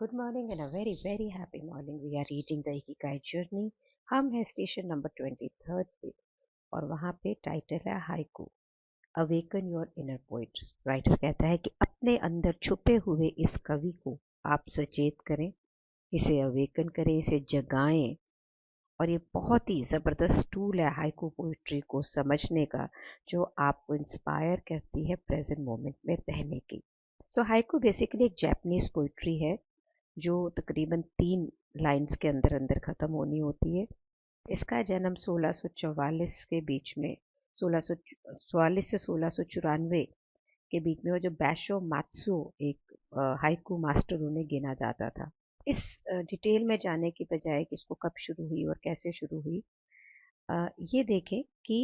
Good morning and a very very happy morning. We are reading the Ikigai journey. हम हैं station number 23 पे और वहाँ पे टाइटल है haiku awaken your inner poet. Writer कहता है कि अपने अंदर छुपे हुए इस कवि को आप सचेत करें, इसे अवेकन करें, इसे जगाएं। और ये बहुत ही ज़बरदस्त टूल है हाइकू पोइट्री को समझने का, जो आपको इंस्पायर करती है प्रेजेंट मोमेंट में रहने की। सो हाइकू बेसिकली एक जापानीज पोइट्री है जो तकरीबन 3 लाइन्स के अंदर अंदर ख़त्म होनी होती है। इसका जन्म 1644 के बीच में, 1644 से 1694 के बीच में, वो जो बैशो मात्सु एक हाइकू मास्टर उन्हें गिना जाता था। इस डिटेल में जाने की बजाय कि इसको कब शुरू हुई और कैसे शुरू हुई, ये देखें कि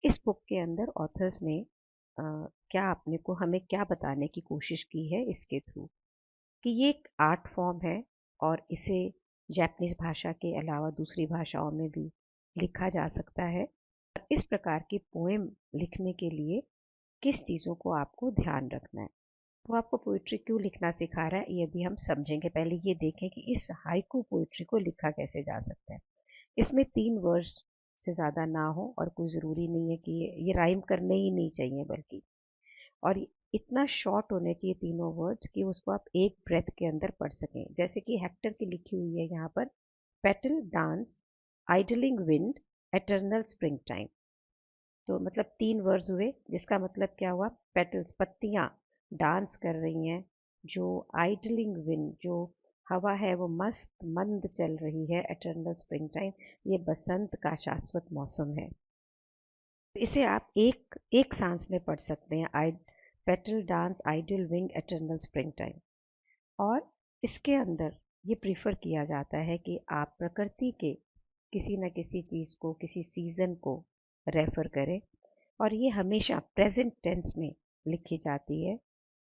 इस बुक के अंदर ऑथर्स ने क्या अपने को हमें क्या बताने की कोशिश की है इसके थ्रू, कि ये एक आर्ट फॉर्म है और इसे जापानीज भाषा के अलावा दूसरी भाषाओं में भी लिखा जा सकता है। और इस प्रकार की पोएम लिखने के लिए किस चीज़ों को आपको ध्यान रखना है, वो आपको पोइट्री क्यों लिखना सिखा रहा है, ये भी हम समझेंगे। पहले ये देखें कि इस हाइकू पोइट्री को लिखा कैसे जा सकता है। इसमें 3 वर्ड्स से ज़्यादा ना हो और कोई ज़रूरी नहीं है कि ये राइम करने ही नहीं चाहिए, बल्कि और इतना शॉर्ट होने चाहिए तीनों वर्ड्स कि उसको आप एक ब्रेथ के अंदर पढ़ सकें। जैसे कि हेक्टर की लिखी हुई है यहाँ पर, petal dance idling wind eternal spring time. तो मतलब 3 वर्ड्स हुए, जिसका मतलब क्या हुआ, पेटल्स पत्तियाँ डांस कर रही हैं, जो आइडलिंग विंड जो हवा है वो मस्त मंद चल रही है, एटर्नल स्प्रिंग टाइम ये बसंत का शाश्वत मौसम है। इसे आप एक एक सांस में पढ़ सकते हैं, I petal dance idle wing eternal spring time. और इसके अंदर ये प्रीफर किया जाता है कि आप प्रकृति के किसी न किसी चीज़ को, किसी सीज़न को रेफर करें, और ये हमेशा प्रेजेंट टेंस में लिखी जाती है।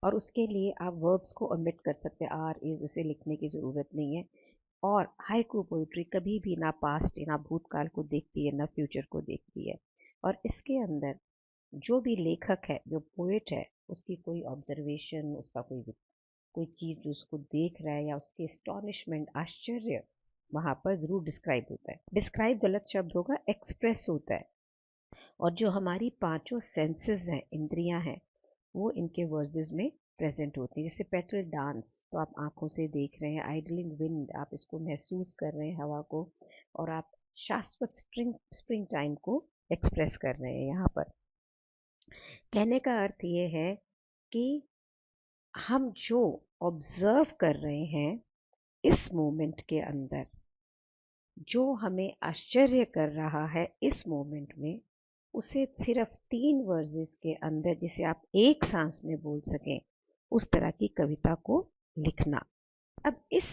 और उसके लिए आप वर्ब्स को ओमिट कर सकते हैं, आर इज, इसे लिखने की ज़रूरत नहीं है। और हाइकू पोइट्री कभी भी ना पास्ट ना भूतकाल को देखती है, ना फ्यूचर को देखती है। और इसके अंदर जो भी लेखक है, जो पोएट है, उसकी कोई ऑब्जर्वेशन, उसका कोई चीज़ जो उसको देख रहा है, या उसके एस्टॉनिशमेंट, आश्चर्य, वहाँ पर ज़रूर डिस्क्राइब होता है। डिस्क्राइब गलत शब्द होगा, एक्सप्रेस होता है। और जो हमारी पांचों सेंसेस हैं, इंद्रियां हैं, वो इनके वर्सेस में प्रेजेंट होती है। जैसे पेट्रोल डांस तो आप आंखों से देख रहे हैं, आइडलिंग विंड आप इसको महसूस कर रहे हैं हवा को, और आप शाश्वत स्प्रिंग टाइम को एक्सप्रेस कर रहे हैं यहाँ पर। कहने का अर्थ ये है कि हम जो ऑब्जर्व कर रहे हैं इस मोमेंट के अंदर, जो हमें आश्चर्य कर रहा है इस मोमेंट में, उसे सिर्फ 3 वर्सेस के अंदर, जिसे आप एक सांस में बोल सकें, उस तरह की कविता को लिखना। अब इस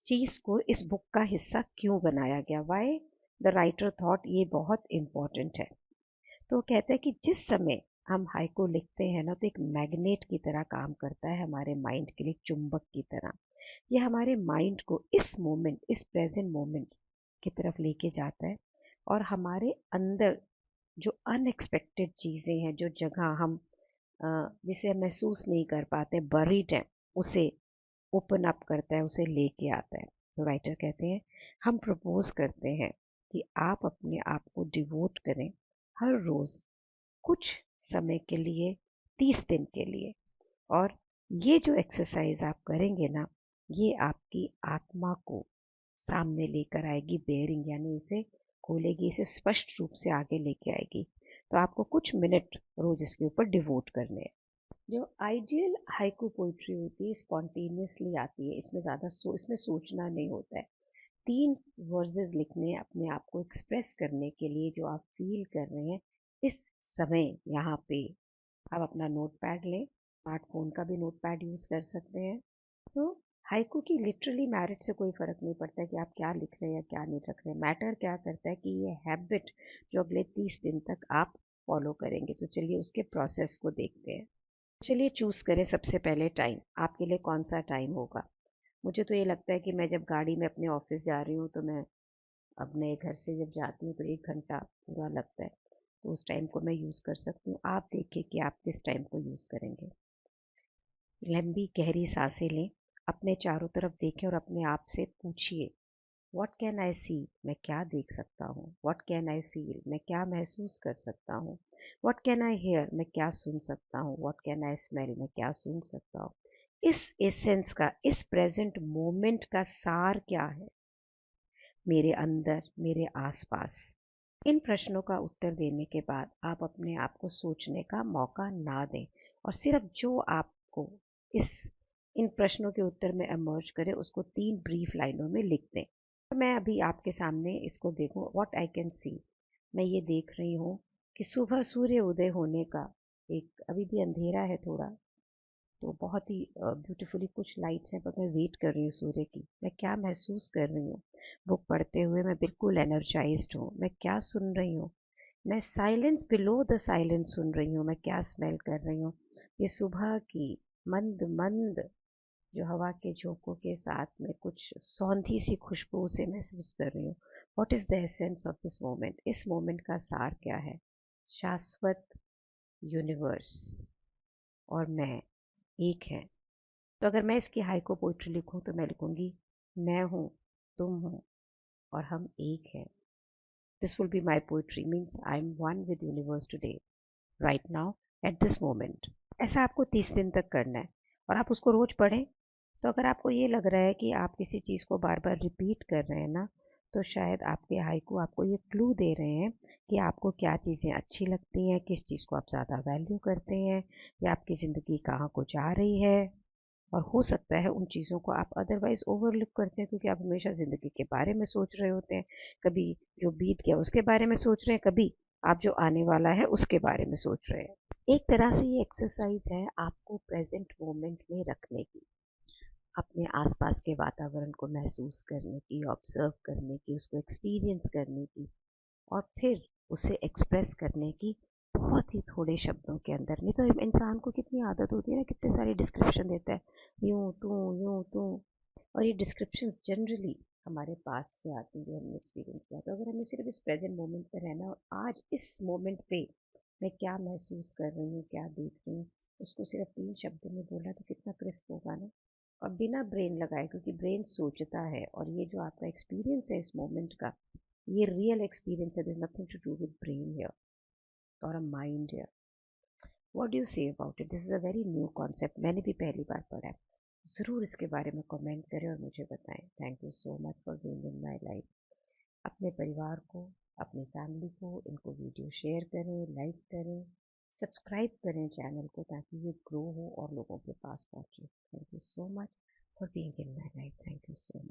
चीज को इस बुक का हिस्सा क्यों बनाया गया, वाई द राइटर थॉट ये बहुत इंपॉर्टेंट है। तो वो कहता है कि जिस समय हम हाइको लिखते हैं ना, तो एक मैग्नेट की तरह काम करता है हमारे माइंड के लिए, चुंबक की तरह। ये हमारे माइंड को इस मोमेंट, इस प्रेजेंट मोमेंट की तरफ लेके जाता है, और हमारे अंदर जो अनएक्सपेक्टेड चीज़ें हैं, जो जगह हम जिसे हम महसूस नहीं कर पाते, बरीड है, उसे ओपन अप करता है, उसे लेके आता है। तो राइटर कहते हैं, हम प्रपोज करते हैं कि आप अपने आप को डिवोट करें हर रोज़ कुछ समय के लिए, 30 दिन के लिए। और ये जो एक्सरसाइज आप करेंगे ना, ये आपकी आत्मा को सामने लेकर आएगी, बेयरिंग यानी इसे खोलेगी, इसे स्पष्ट रूप से आगे लेके आएगी। तो आपको कुछ मिनट रोज इसके ऊपर डिवोट करने हैं। जो आइडियल हाइकू पोइट्री होती है, स्पॉन्टेनियसली आती है, इसमें ज़्यादा इसमें सोचना नहीं होता है। 3 वर्सेस लिखने, अपने आप को एक्सप्रेस करने के लिए, जो आप फील कर रहे हैं इस समय यहाँ पे। आप अपना नोट पैड लें, स्मार्टफोन का भी नोट पैड यूज़ कर सकते हैं। तो हाइकू की लिटरली मेरिट से कोई फ़र्क नहीं पड़ता है कि आप क्या लिख रहे हैं या क्या नहीं लिख रहे हैं। मैटर क्या करता है कि ये हैबिट जो अगले 30 दिन तक आप फॉलो करेंगे। तो चलिए उसके प्रोसेस को देखते हैं। चलिए चूज़ करें सबसे पहले टाइम, आपके लिए कौन सा टाइम होगा। मुझे तो ये लगता है कि मैं जब गाड़ी में अपने ऑफिस जा रही हूँ, तो मैं अपने घर से जब जाती हूँ तो 1 घंटा पूरा लगता है, तो उस टाइम को मैं यूज़ कर सकती हूँ। आप देखिए कि आप किस टाइम को यूज़ करेंगे। लंबी गहरी सांसें लें, अपने चारों तरफ देखें और अपने आप से पूछिए, व्हाट कैन आई सी, मैं क्या देख सकता हूँ? व्हाट कैन आई फील, मैं क्या महसूस कर सकता हूँ? व्हाट कैन आई हेयर, मैं क्या सुन सकता हूँ? व्हाट कैन आई स्मेल, मैं क्या सूंघ सकता हूँ? इस एसेंस का, इस प्रेजेंट मोमेंट का सार क्या है मेरे अंदर, मेरे आसपास? इन प्रश्नों का उत्तर देने के बाद आप अपने आप को सोचने का मौका ना दें और सिर्फ जो आपको इस इन प्रश्नों के उत्तर में एमर्ज करे उसको 3 ब्रीफ लाइनों में लिख दें। और मैं अभी आपके सामने इसको देखूं, व्हाट आई कैन सी, मैं ये देख रही हूँ कि सुबह सूर्य उदय होने का एक, अभी भी अंधेरा है थोड़ा, तो बहुत ही ब्यूटीफुली कुछ लाइट्स हैं, पर मैं वेट कर रही हूँ सूर्य की। मैं क्या महसूस कर रही हूँ? बुक पढ़ते हुए मैं बिल्कुल एनर्जाइज्ड हूँ। मैं क्या सुन रही हूँ? मैं साइलेंस बिलो द साइलेंस सुन रही हूँ। मैं क्या स्मेल कर रही हूँ? ये सुबह की मंद मंद जो हवा के झोंकों के साथ में कुछ सौंधी सी खुशबू से महसूस कर रही हूँ। What is the essence of this moment? इस मोमेंट का सार क्या है? शाश्वत, यूनिवर्स और मैं एक है। तो अगर मैं इसकी हाइको पोइट्री लिखूं तो मैं लिखूंगी, मैं हूँ, तुम हो और हम एक हैं। This will be my poetry, means I am one with universe today, right now, at this moment. ऐसा आपको 30 दिन तक करना है और आप उसको रोज पढ़ें। तो अगर आपको ये लग रहा है कि आप किसी चीज़ को बार बार रिपीट कर रहे हैं ना, तो शायद आपके हाइकू आपको ये क्लू दे रहे हैं कि आपको क्या चीज़ें अच्छी लगती हैं, किस चीज़ को आप ज़्यादा वैल्यू करते हैं, या आपकी ज़िंदगी कहाँ को जा रही है। और हो सकता है उन चीज़ों को आप अदरवाइज ओवरलुक करते हैं क्योंकि आप हमेशा ज़िंदगी के बारे में सोच रहे होते हैं। कभी जो बीत गया उसके बारे में सोच रहे हैं, कभी आप जो आने वाला है उसके बारे में सोच रहे हैं। एक तरह से ये एक्सरसाइज है आपको प्रेजेंट मोमेंट में रखने की, अपने आसपास के वातावरण को महसूस करने की, ऑब्जर्व करने की, उसको एक्सपीरियंस करने की और फिर उसे एक्सप्रेस करने की, बहुत ही थोड़े शब्दों के अंदर। नहीं तो इंसान को कितनी आदत होती है ना, कितने सारे डिस्क्रिप्शन देता है, यूं तू। और ये डिस्क्रिप्शन जनरली हमारे पास्ट से आती है जो हमने एक्सपीरियंस किया। तो अगर हमें सिर्फ इस प्रेजेंट मोमेंट पे रहना और आज इस मोमेंट पे मैं क्या महसूस कर रही हूँ, क्या देख रही हूँ, उसको सिर्फ 3 शब्दों में बोला तो कितना क्रिस्प होगा ना। और बिना ब्रेन लगाए, क्योंकि ब्रेन सोचता है और ये जो आपका एक्सपीरियंस है इस मोमेंट का, ये रियल एक्सपीरियंस है। This nothing to do with brain here or a mind here. What do you say about it? This is a very new concept, मैंने भी पहली बार पढ़ा है। ज़रूर इसके बारे में कमेंट करें और मुझे बताएं। Thank you so much for being in my life. अपने परिवार को, अपनी फैमिली को इनको वीडियो शेयर करें, लाइक करें, सब्सक्राइब करें चैनल को ताकि ये ग्रो हो और लोगों के पास पहुंचे। Thank you so much for being in my life. Thank you so much.